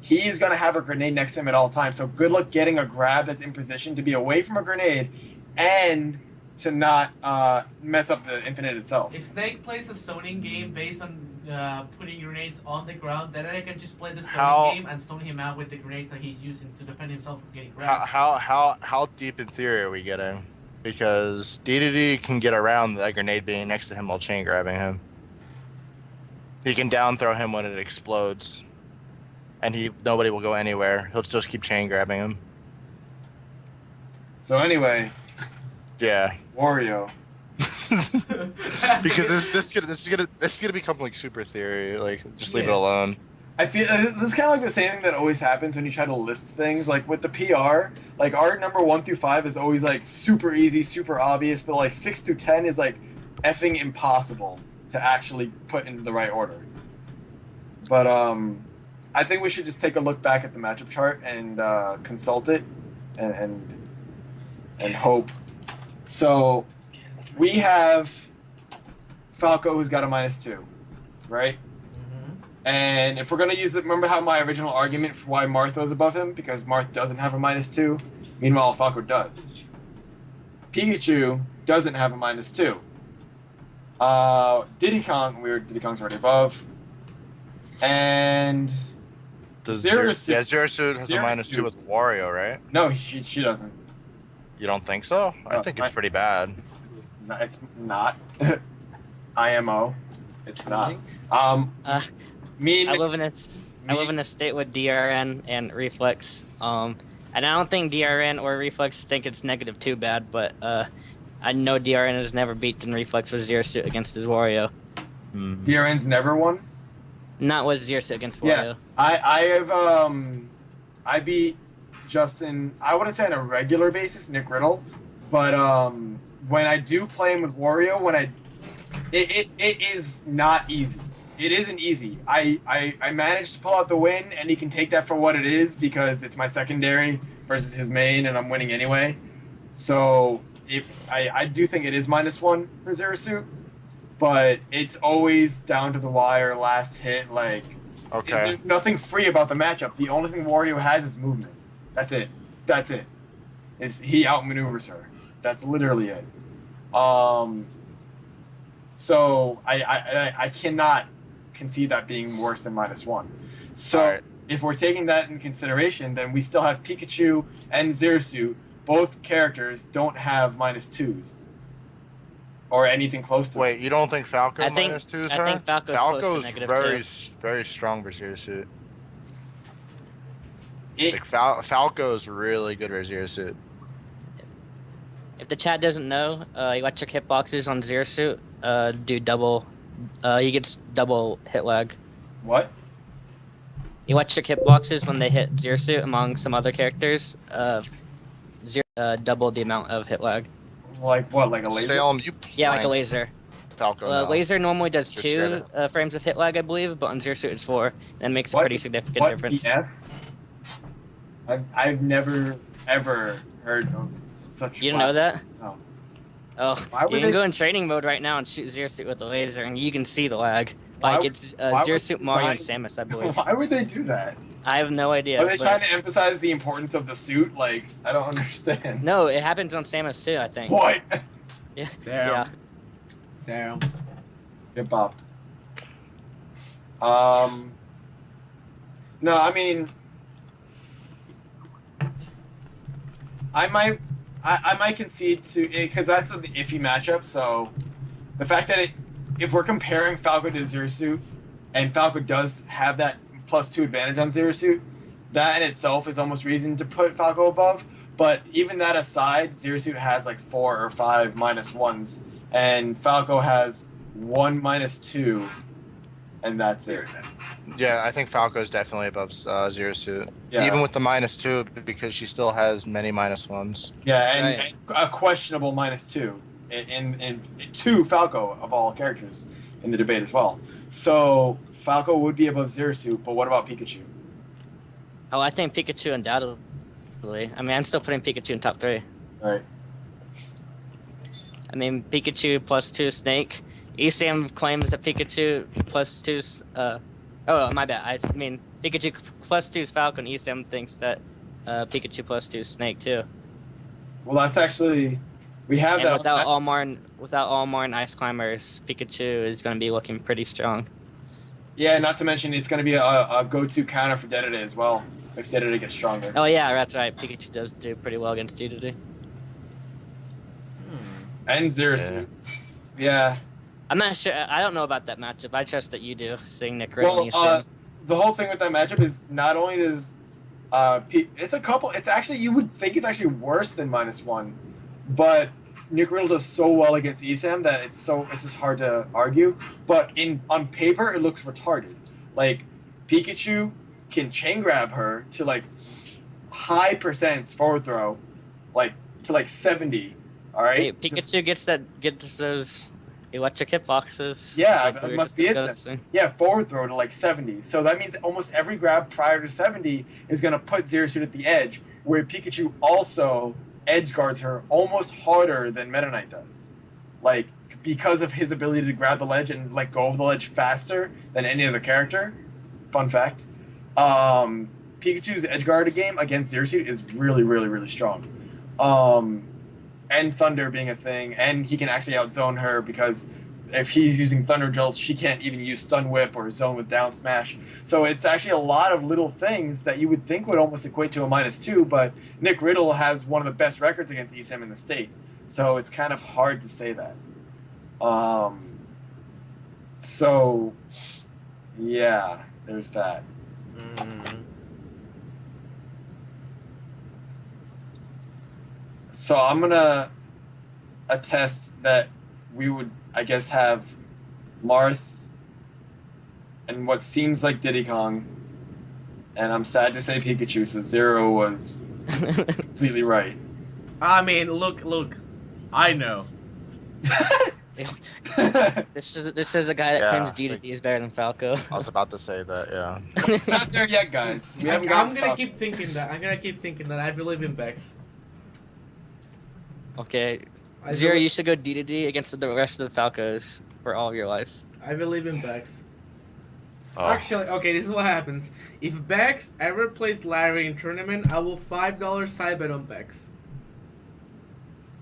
he is going to have a grenade next to him at all times. So good luck getting a grab that's in position to be away from a grenade and to not mess up the infinite itself. If Snake plays a zoning game based on putting grenades on the ground, then I can just play the zoning How- game and zone him out with the grenades that he's using to defend himself from getting grabbed. How deep in theory are we getting? Because DDD can get around that grenade being next to him while chain grabbing him. He can down throw him when it explodes. And nobody will go anywhere. He'll just keep chain grabbing him. So anyway, Yeah. Wario. Because this is gonna become like super theory. Like just leave it Yeah. alone. I feel this is kind of like the same thing that always happens when you try to list things. Like with the PR, like our number 1 through 5 is always like super easy, super obvious, but like 6 through 10 is like effing impossible to actually put in the right order. But I think we should just take a look back at the matchup chart and consult it and hope. So we have Falco who's got a -2, right? And if we're going to use it, remember how my original argument for why Marth was above him? Because Marth doesn't have a -2. Meanwhile, Falco does. Pikachu doesn't have a -2. Diddy Kong, Diddy Kong's already above. And Does Zerasu- Zerasu has a Zerasu- -2 with Wario, right? no, she doesn't. You don't think so? I No, think it's it's pretty bad. It's not. IMO. It's not. Me I and live in a state with DRN and Reflex. And I don't think DRN or Reflex think it's -2 bad, but I know DRN has never beaten Reflex with Zero Suit against his Wario. DRN's never won. Not with Zero Suit against Yeah, Wario. I beat Justin. I wouldn't say on a regular basis, Nick Riddle, but when I do play him with Wario, when I It is not easy. It isn't easy. I managed to pull out the win, and he can take that for what it is because it's my secondary versus his main, and I'm winning anyway. So I do think it is -1 for Zero Suit, but it's always down to the wire, last hit. Like, Okay. there's nothing free about the matchup. The only thing Wario has is movement. That's it. That's it. Is he outmaneuvers her? That's literally it. So I cannot concede that being worse than -1. So Alright. if we're taking that in consideration, then we still have Pikachu and Zero Suit. Both characters don't have -2s or anything close to. Wait, you don't think Falco I think- -2s I her? think Falco's close to Falco's negative very two. very strong for Zero Suit. It, Like Falco's really good for Zero Suit. If the chat doesn't know, electric hitboxes on Zero Suit do double. He gets double hit lag. what? Electric hitboxes when they hit Zero Suit among some other characters, double the amount of hit lag. Like what? Like a laser? Salem, you Yeah, like a playing laser. Falco. now. Laser normally does Just 2 frames of hit lag, I believe, but on Zero Suit it's 4. That makes a What- pretty significant What difference. PF? I've never ever heard of such. You didn't know that? No. Oh, Why would you can they- go in training mode right now and shoot Zero Suit with a laser, and you can see the lag. Why- Like it's why Zero would Suit, they Mario, and design- Samus, I believe. Why would they do that? I have no idea. Are they but- trying to emphasize the importance of the suit? Like, I don't understand. No, it happens on Samus too, I think. What? Yeah. Damn. Yeah. Damn. Get bopped. No, I mean, I might concede to because that's an iffy matchup. So the fact that if we're comparing Falco to Zero Suit, and Falco does have that +2 advantage on Zero Suit, that in itself is almost reason to put Falco above. But even that aside, Zero Suit has like 4 or 5 -1s, and Falco has 1 -2, and that's it. Yeah, I think Falco's definitely above Zero Suit. Yeah. Even with the -2, because she still has many -1s. Yeah, and, Right. and a questionable -2 in to Falco of all characters in the debate as well. So Falco would be above Zero Suit, but what about Pikachu? Oh, I think Pikachu undoubtedly. I mean, I'm still putting Pikachu in top 3. Right. I mean, Pikachu +2 Snake. ESAM claims that Pikachu +2's. Oh, my bad. I mean, Pikachu +2's Falcon. ESAM thinks that Pikachu +2's Snake too. Well, that's actually we have And that. without Olimar and Ice Climbers, Pikachu is going to be looking pretty strong. Yeah, not to mention it's going to be a go-to counter for Dedede as well if Dedede gets stronger. Oh yeah, that's right. Pikachu does do pretty well against Dedede. And Zero Yeah. Suit. Yeah. I'm not sure. I don't know about that matchup. I trust that you do, seeing Nick Riddle Well, and ESAM. the whole thing with that matchup is not only does it's a couple. It's actually you would think it's actually worse than -1, but Nick Riddle does so well against ESAM that it's just hard to argue. But on paper, it looks retarded. Like Pikachu can chain grab her to like high percents forward throw, like to like 70. All right. Hey, Pikachu gets those electric hitboxes. Yeah, like that we were must just be it then. discussing. Yeah, forward throw to like 70. So that means almost every grab prior to 70 is going to put Zero Suit at the edge, where Pikachu also edge guards her almost harder than Meta Knight does. Like, because of his ability to grab the ledge and let go of the ledge faster than any other character. Fun fact. Pikachu's edge guard game against Zero Suit is really, really, really strong. And Thunder being a thing, and he can actually outzone her because if he's using Thunder Jolts, she can't even use Stun Whip or Zone with Down Smash. So it's actually a lot of little things that you would think would almost equate to a -2, but Nick Riddle has one of the best records against ESAM in the state. So it's kind of hard to say that. So, yeah, there's that. So I'm gonna attest that we would, I guess, have Marth and what seems like Diddy Kong, and I'm sad to say Pikachu. So Zero was completely right. I mean, look. I know. This is a guy that Yeah, claims I think- DDD is better than Falco. I was about to say that. Yeah. Not there yet, guys. We haven't I'm gotten gonna far. keep thinking that. I'm gonna keep thinking that. I believe in Bex. Okay, I Zero, believe- you should go DDD against the rest of the Falcos for all of your life. I believe in Bex. Oh. Actually, okay, this is what happens. If Bex ever plays Larry in tournament, I will $5 side bet on Bex.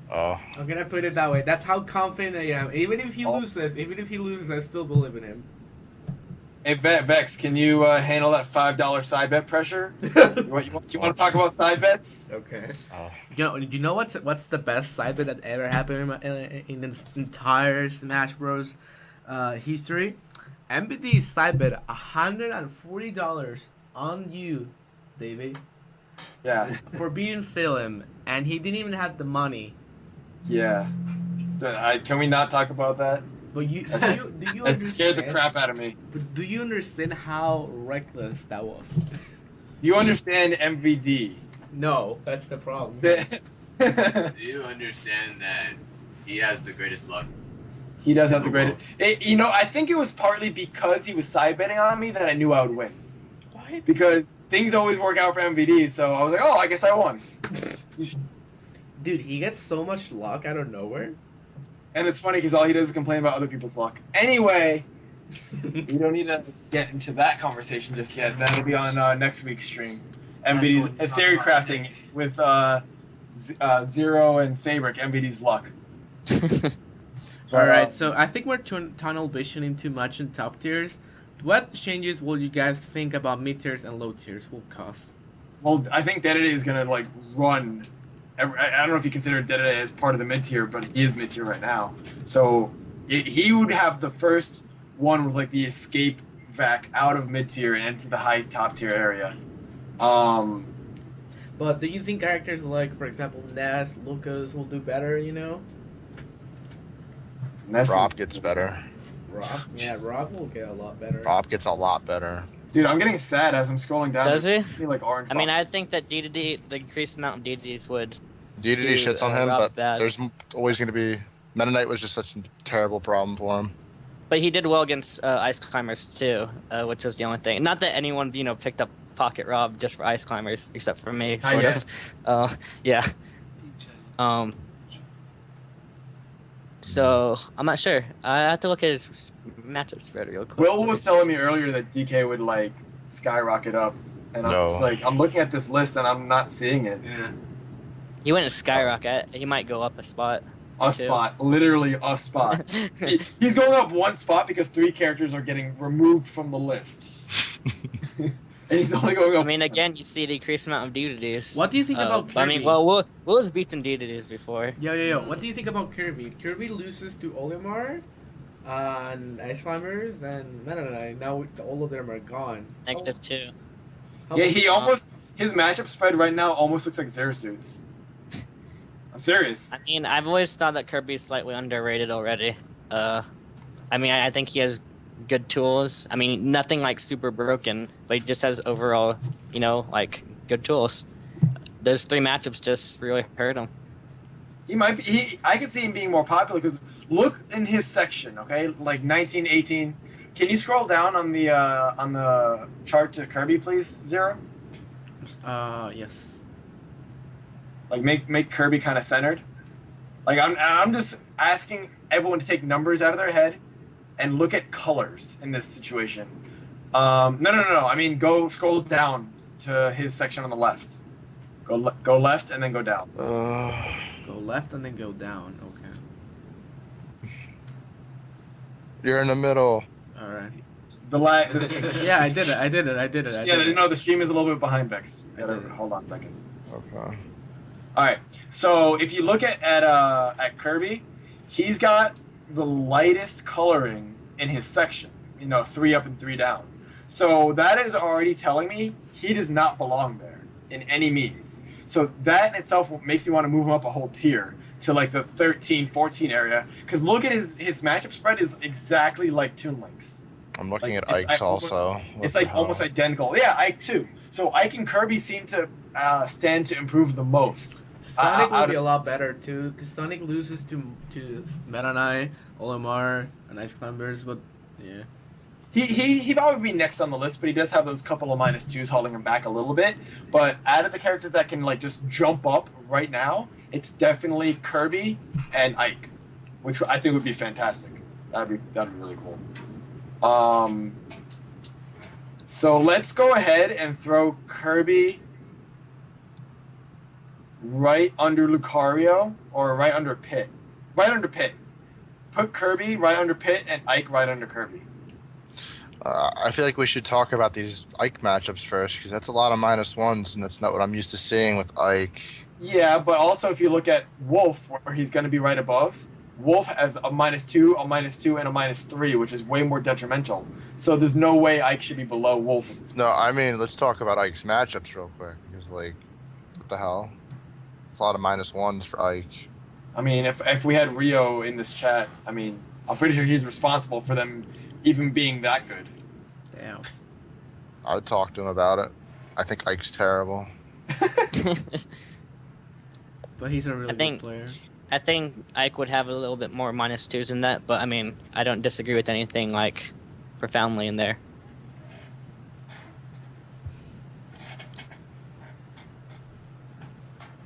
Oh. I'm gonna put it that way. That's how confident I am. Even if he loses, I still believe in him. Hey, Vex, can you handle that $5 side bet pressure? You want to talk about side bets? Okay. Oh. You know what's the best side bet that ever happened in the entire Smash Bros. History? MBD side bet $140 on you, David, Yeah. for beating Salem, and he didn't even have the money. Yeah. Can we not talk about that? But do you It scared the understand? crap out of me. But do you understand how reckless that was? Do you understand MVD? No, that's the problem. Do you understand that he has the greatest luck? He does have the greatest. I think it was partly because he was side betting on me that I knew I would win. What? Because things always work out for MVD, so I was like, oh, I guess I won. Dude, he gets so much luck out of nowhere. And it's funny because all he does is complain about other people's luck. Anyway, we don't need to get into that conversation just yet. That'll be on next week's stream. MVD's theory crafting with Zero and Sabric. MVD's luck. All right, so I think we're tunnel visioning too much in top tiers. What changes will you guys think about mid tiers and low tiers will cost? Well, I think Dedede is gonna run. I don't know if you consider Dedede as part of the mid tier, but he is mid tier right now. So he would have the first one with the escape vac out of mid tier and into the high top tier area. But do you think characters like, for example, Ness, Lucas will do better? Rob gets better. Rob, yeah, Rob will get a lot better. Rob gets a lot better. Dude, I'm getting sad as I'm scrolling down. Does he? Orange. I mean, I think that DDD, the increased amount of DDDs would. DDD Dude, shits on him, Rob but bad. there's always going to be. Meta Knight was just such a terrible problem for him. But he did well against Ice Climbers too, which was the only thing. Not that anyone picked up Pocket Rob just for Ice Climbers, except for me, sort yet. of. Yeah. So I'm not sure. I have to look at his matchup spread real quick. Will was telling me earlier that DK would skyrocket up, and I'm just I'm looking at this list and I'm not seeing it. Yeah. He went to Skyrocket. He might go up a spot. A Two. spot, literally a spot. He's going up one spot because 3 characters are getting removed from the list. And he's only going up. I mean, again, you see the increased amount of DDDs. What do you think about Kirby? I mean, well, Will has beaten DDDs before. Yo. What do you think about Kirby? Kirby loses to Olimar, and Ice Climbers, and Meta. Now all of them are gone. -2. Yeah, his matchup spread right now almost looks like Zero Suits. I'm serious. I mean, I've always thought that Kirby's slightly underrated already. I mean, I think he has good tools. I mean, nothing super broken, but he just has overall, good tools. Those 3 matchups just really hurt him. He might be. I can see him being more popular because look in his section, okay, 19, 18. Can you scroll down on the chart to Kirby, please, Zero? Yes. Make Kirby kind of centered. I'm just asking everyone to take numbers out of their head and look at colors in this situation. No. I mean, go scroll down to his section on the left. Go left and then go down. Go left and then go down. Okay. You're in the middle. All right. Yeah, I did it. Yeah, no, the stream is a little bit behind Bex. I did it. Hold on a second. Okay. All right. So if you look at Kirby, he's got the lightest coloring in his section. 3 up and 3 down. So that is already telling me he does not belong there in any means. So that in itself makes me want to move him up a whole tier to the 13, 14 area. Because look at his matchup spread is exactly like Toon Link's. I'm looking at it's Ike's also. It's almost identical. Yeah, Ike too. So Ike and Kirby seem to stand to improve the most Sonic Out would be of a the lot two. better too, because Sonic loses to Meta Knight, Olimar, and Ice Climbers, but yeah. He probably be next on the list, but he does have those couple of -2s holding him back a little bit. But out of the characters that can like just jump up right now, it's definitely Kirby and Ike, which I think would be fantastic. That'd be really cool. So let's go ahead and throw Kirby right under Lucario or right under Pit. Right under Pit. Put Kirby right under Pit and Ike right under Kirby. I feel like we should talk about these Ike matchups first because that's a lot of -1s, and that's not what I'm used to seeing with Ike. Yeah, but also if you look at Wolf, where he's going to be right above, Wolf has a -2, a -2, and a -3, which is way more detrimental. So there's no way Ike should be below Wolf. No, I mean, let's talk about Ike's matchups real quick because, like, what the hell? It's a lot of -1s for Ike. I mean, if we had Rio in this chat, I mean, I'm pretty sure he's responsible for them even being that good. Damn. I would talk to him about it. I think Ike's terrible. But he's a really good player. I think Ike would have a little bit more -2s in that, but I mean, I don't disagree with anything like profoundly in there.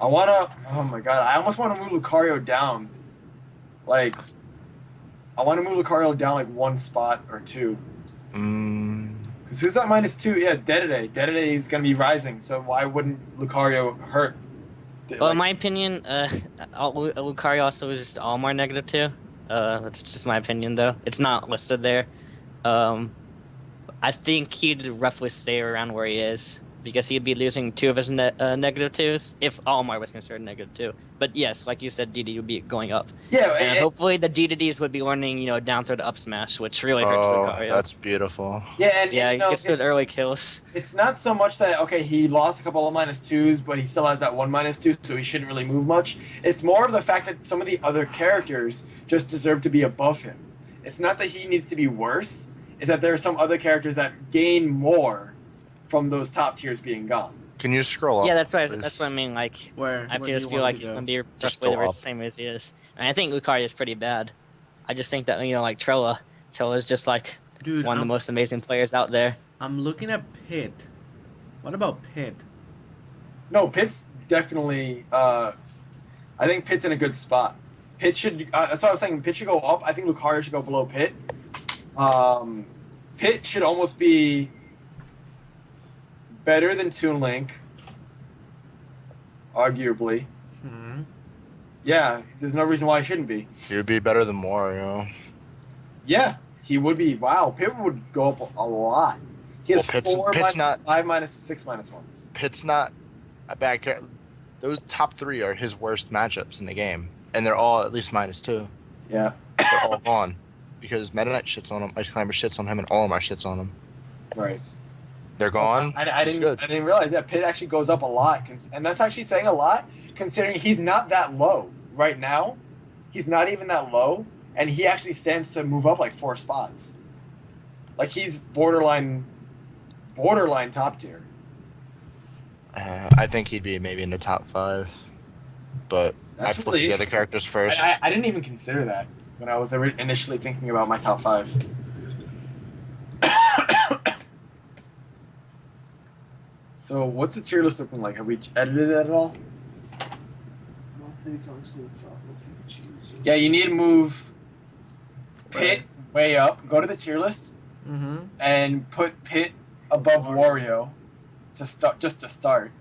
Oh my god, I almost want to move Lucario down. Like, I want to move Lucario down like one spot or two. Because who's that -2? Yeah, it's Dedede. Dedede is going to be rising, so why wouldn't Lucario hurt? Well, in my opinion, Lucario also is Olimar -2. That's just my opinion, though. It's not listed there. I think he'd roughly stay around where he is because he'd be losing 2 of his -2s if Olimar was considered -2. But yes, like you said, DD would be going up. Yeah, And hopefully the DDDs would be learning, down throw the up smash, which really hurts Lucario. That's beautiful. yeah, and He gets those early kills. It's not so much that, okay, he lost a couple of -2s, but he still has that one -2, so he shouldn't really move much. It's more of the fact that some of the other characters just deserve to be above him. It's not that he needs to be worse, it's that there are some other characters that gain more from those top tiers being gone. Can you scroll up? Yeah, that's what please? I mean. Like, Where I do you feel want like to he's go? gonna be Just roughly go the up. same as he is. And I think Lucario is pretty bad. I just think that like Trella is just like Dude, one of the most amazing players out there. I'm looking at Pit. What about Pit? No, Pitt's definitely, I think Pitt's in a good spot. Pitt should, that's what I was saying, Pitt should go up. I think Lucario should go below Pitt. Pitt should almost be better than Toon Link, arguably. Hmm. Yeah, there's no reason why he shouldn't be. He would be better than Wario. Yeah, he would be. Wow, Pitt would go up a lot. He has Well, Pitt's 4 not- -5 -6 -1s. Pitt's not a bad character. Those top 3 are his worst matchups in the game, and they're all at least -2. Yeah. They're all gone because Meta Knight shits on him, Ice Climber shits on him, and Olimar shits on him. Right. They're gone. I It's good. didn't realize that Pitt actually goes up a lot, and that's actually saying a lot considering he's not that low right now. He's not even that low, and he actually stands to move up like 4 spots. Like he's borderline top tier. I think he'd be maybe in the top 5, but I That's have to look at the other characters first. I didn't even consider that when I was initially thinking about my top 5. So what's the tier list looking like? Have we edited it at all? Yeah, you need to move Pit way up. Go to the tier list Mm-hmm. and put Pit above Wario to start. Just to start.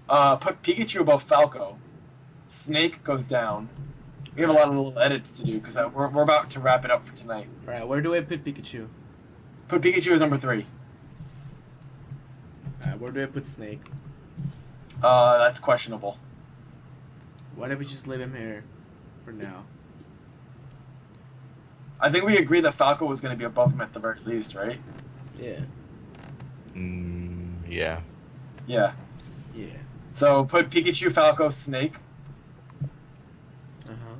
Put Pikachu above Falco. Snake goes down. We have a lot of little edits to do because we're about to wrap it up for tonight. Alright, where do I put Pikachu? Put Pikachu as number 3. Alright, where do I put Snake? That's questionable. Why don't we just leave him here for now? I think we agreed that Falco was going to be above him at the very least, right? Yeah. Yeah. Yeah. Yeah. So put Pikachu, Falco, Snake. Uh-huh.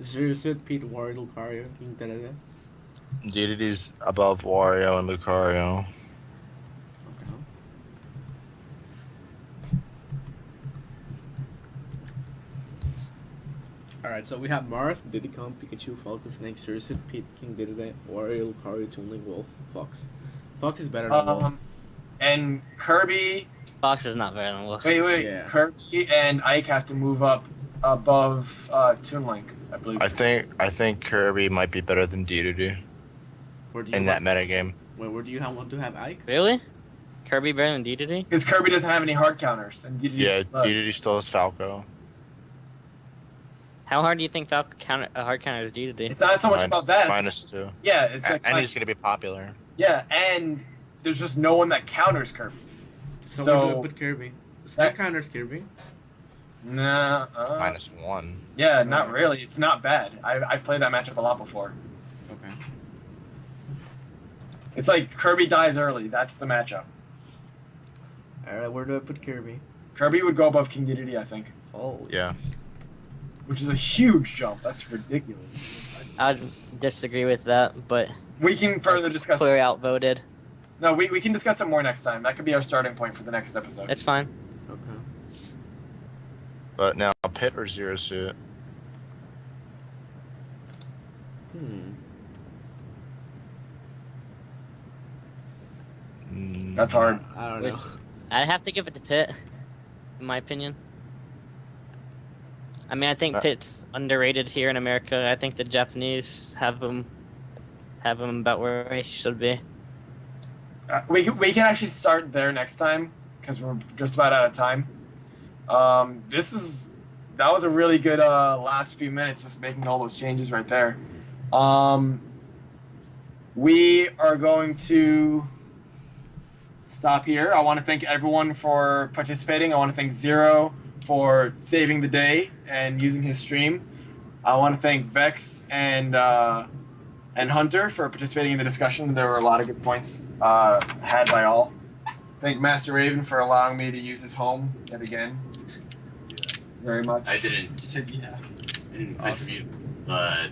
Seriously, Pete, Wario, Lucario, King Dedede? DDD's above Wario and Lucario. Okay. Alright, so we have Marth, Diddy Kong, Pikachu, Falcon, Snake, Suricid, Pete, King Dedede, Wario, Lucario, Toonlink, Wolf, Fox. Fox is better than Wolf. And Kirby. Fox is not better than Wolf. Wait. Yeah. Kirby and Ike have to move up above Toon Link, I believe. I think Kirby might be better than Dedede Where do you in that metagame. Where do you want to have Ike? Really? Kirby better than Dedede? Because Kirby doesn't have any hard counters, and Dedede Yeah, still does. Dedede still has Falco. How hard do you think Falcon hard counter is Dedede? It's not so much about that. -2. Yeah, it's like And he's gonna be popular. Yeah, and there's just no one that counters Kirby. So So- we're good with Kirby. Snake counters Kirby. Nah. -1. Yeah, not really. It's not bad. I've played that matchup a lot before. Okay. It's like Kirby dies early. That's the matchup. Alright, where do I put Kirby? Kirby would go above King Dedede, I think, Oh. Yeah. which is a huge jump. That's ridiculous. I'd disagree with that, but We can further discuss clearly this. outvoted. No, we can discuss it more next time. That could be our starting point for the next episode. It's fine. Okay. But now Pit or Zero Suit? That's hard. I don't Which- know. I'd have to give it to Pitt, in my opinion. I mean, I think Uh, Pitt's underrated here in America. I think the Japanese have him about where he should be. We can actually start there next time because we're just about out of time. That was a really good last few minutes, just making all those changes right there. We are going to stop here. I want to thank everyone for participating. I want to thank Zero for saving the day and using his stream. I want to thank Vex and Hunter for participating in the discussion. There were a lot of good points had by all. Thank Master Raven for allowing me to use his home yet again. Very much. I didn't. He said, yeah. I didn't contribute, but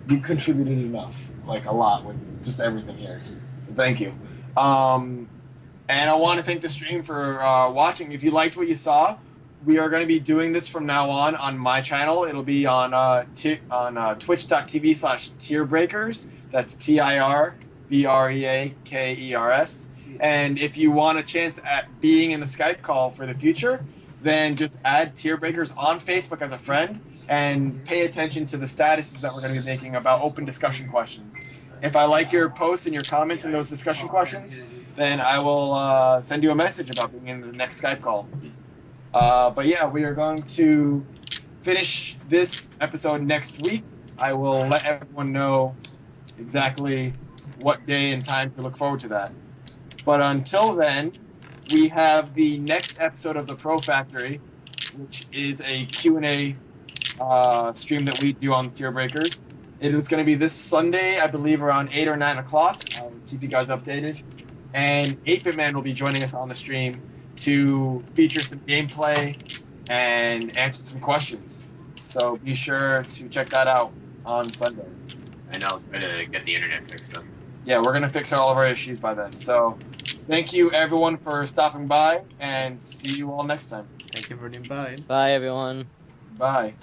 You contributed enough, like a lot, with just everything here. So thank you. And I want to thank the stream for watching. If you liked what you saw, we are going to be doing this from now on my channel. It'll be on twitch.tv/tierbreakers. That's TIRBREAKERS. And if you want a chance at being in the Skype call for the future, then just add Tierbreakers on Facebook as a friend and pay attention to the statuses that we're going to be making about open discussion questions. If I like your posts and your comments in those discussion questions, then I will send you a message about being in the next Skype call. But yeah, we are going to finish this episode next week. I will let everyone know exactly what day and time to look forward to that. But until then, we have the next episode of the Pro Factory, which is a Q&A stream that we do on Tier Breakers. It is going to be this Sunday, I believe, around 8 or 9 o'clock. I'll keep you guys updated. And 8-Bit Man will be joining us on the stream to feature some gameplay and answer some questions. So be sure to check that out on Sunday. I know, try to get the internet fixed up. Yeah, we're going to fix all of our issues by then. So thank you, everyone, for stopping by, and see you all next time. Thank you for the invite. Bye, everyone. Bye.